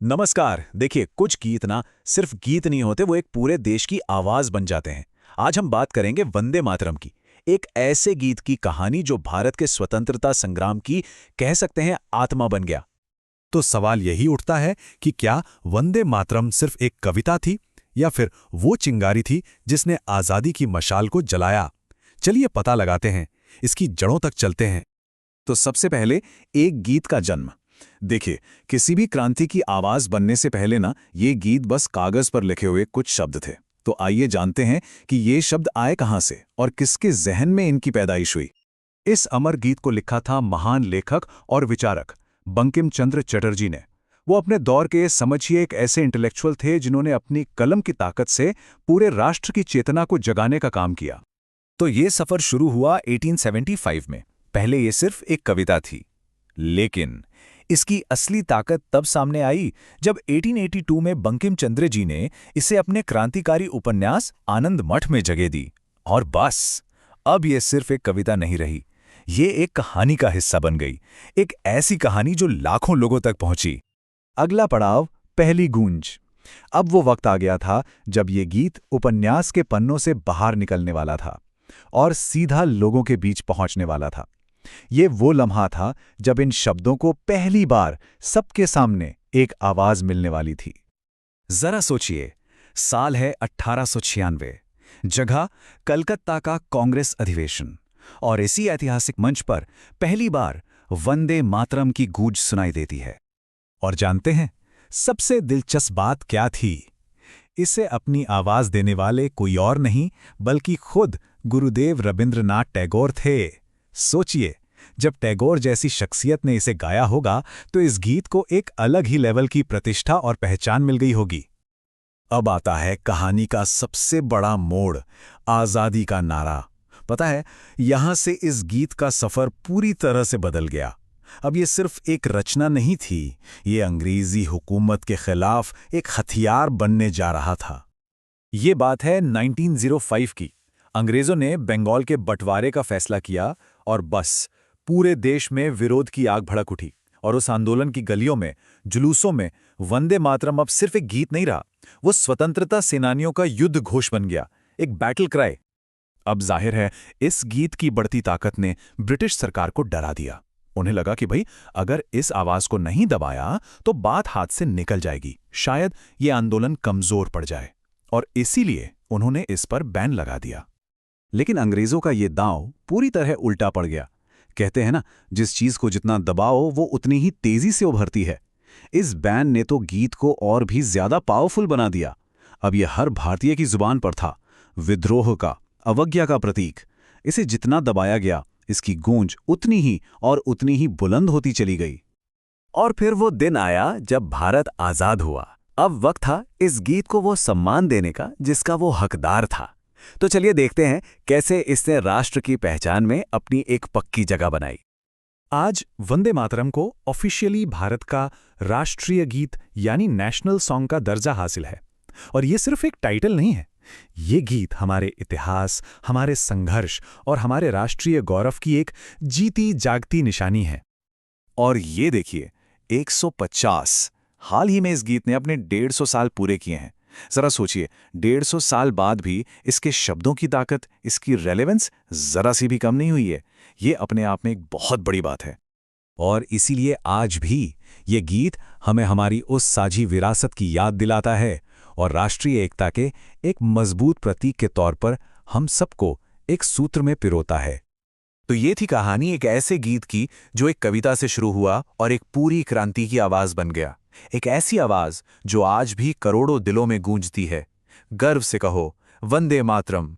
नमस्कार। देखिए, कुछ गीत ना सिर्फ गीत नहीं होते, वो एक पूरे देश की आवाज बन जाते हैं। आज हम बात करेंगे वंदे मातरम की, एक ऐसे गीत की कहानी जो भारत के स्वतंत्रता संग्राम की कह सकते हैं आत्मा बन गया। तो सवाल यही उठता है कि क्या वंदे मातरम सिर्फ एक कविता थी या फिर वो चिंगारी थी जिसने आजादी की मशाल को जलाया। चलिए पता लगाते हैं, इसकी जड़ों तक चलते हैं। तो सबसे पहले एक गीत का जन्म देखिए। किसी भी क्रांति की आवाज बनने से पहले ना ये गीत बस कागज पर लिखे हुए कुछ शब्द थे। तो आइए जानते हैं कि ये शब्द आए कहां से और किसके जहन में इनकी पैदाइश हुई। इस अमर गीत को लिखा था महान लेखक और विचारक बंकिम चंद्र चटर्जी ने। वो अपने दौर के समझिए एक ऐसे इंटेलेक्चुअल थे जिन्होंने अपनी कलम की ताकत से पूरे राष्ट्र की चेतना को जगाने का काम किया। तो ये सफर शुरू हुआ 1875 में। पहले ये सिर्फ एक कविता थी, लेकिन इसकी असली ताकत तब सामने आई जब 1882 में बंकिम चंद्र जी ने इसे अपने क्रांतिकारी उपन्यास आनंद मठ में जगह दी। और बस, अब ये सिर्फ एक कविता नहीं रही, ये एक कहानी का हिस्सा बन गई। एक ऐसी कहानी जो लाखों लोगों तक पहुंची। अगला पड़ाव, पहली गूंज। अब वो वक्त आ गया था जब ये गीत उपन्यास के पन्नों से बाहर निकलने वाला था और सीधा लोगों के बीच पहुंचने वाला था। ये वो लम्हा था जब इन शब्दों को पहली बार सबके सामने एक आवाज मिलने वाली थी। जरा सोचिए, साल है 1896, जगह कलकत्ता का कांग्रेस अधिवेशन, और इसी ऐतिहासिक मंच पर पहली बार वंदे मातरम की गूंज सुनाई देती है। और जानते हैं सबसे दिलचस्प बात क्या थी? इसे अपनी आवाज देने वाले कोई और नहीं बल्कि खुद गुरुदेव रविंद्रनाथ टैगोर थे। सोचिए, जब टैगोर जैसी शख्सियत ने इसे गाया होगा तो इस गीत को एक अलग ही लेवल की प्रतिष्ठा और पहचान मिल गई होगी। अब आता है कहानी का सबसे बड़ा मोड़, आजादी का नारा। पता है, यहां से इस गीत का सफर पूरी तरह से बदल गया। अब ये सिर्फ एक रचना नहीं थी, ये अंग्रेजी हुकूमत के खिलाफ एक हथियार बनने जा रहा था। ये बात है 1905 की। अंग्रेजों ने बंगाल के बंटवारे का फैसला किया और बस पूरे देश में विरोध की आग भड़क उठी। और उस आंदोलन की गलियों में, जुलूसों में वंदे मातरम अब सिर्फ एक गीत नहीं रहा, वो स्वतंत्रता सेनानियों का युद्ध घोष बन गया, एक बैटल क्राई। अब जाहिर है इस गीत की बढ़ती ताकत ने ब्रिटिश सरकार को डरा दिया। उन्हें लगा कि भाई, अगर इस आवाज को नहीं दबाया तो बात हाथ से निकल जाएगी, शायद ये आंदोलन कमजोर पड़ जाए। और इसीलिए उन्होंने इस पर बैन लगा दिया। लेकिन अंग्रेजों का ये दांव पूरी तरह उल्टा पड़ गया। कहते हैं ना, जिस चीज को जितना दबाओ वो उतनी ही तेजी से उभरती है। इस बैन ने तो गीत को और भी ज्यादा पावरफुल बना दिया। अब ये हर भारतीय की जुबान पर था, विद्रोह का, अवज्ञा का प्रतीक। इसे जितना दबाया गया, इसकी गूंज उतनी ही और उतनी ही बुलंद होती चली गई। और फिर वो दिन आया जब भारत आजाद हुआ। अब वक्त था इस गीत को वो सम्मान देने का जिसका वो हकदार था। तो चलिए देखते हैं कैसे इसने राष्ट्र की पहचान में अपनी एक पक्की जगह बनाई। आज वंदे मातरम को ऑफिशियली भारत का राष्ट्रीय गीत यानी नेशनल सॉन्ग का दर्जा हासिल है। और ये सिर्फ एक टाइटल नहीं है, ये गीत हमारे इतिहास, हमारे संघर्ष और हमारे राष्ट्रीय गौरव की एक जीती जागती निशानी है। और ये देखिए, 150 हाल ही में इस गीत ने अपने 150 साल पूरे किए हैं। जरा सोचिए, 150 साल बाद भी इसके शब्दों की ताकत, इसकी रेलेवेंस जरा सी भी कम नहीं हुई है। ये अपने आप में एक बहुत बड़ी बात है। और इसीलिए आज भी ये गीत हमें हमारी उस साझी विरासत की याद दिलाता है और राष्ट्रीय एकता के एक मजबूत प्रतीक के तौर पर हम सबको एक सूत्र में पिरोता है। तो ये थी कहानी एक ऐसे गीत की जो एक कविता से शुरू हुआ और एक पूरी क्रांति की आवाज बन गया। एक ऐसी आवाज जो आज भी करोड़ों दिलों में गूंजती है। गर्व से कहो, वंदे मातरम।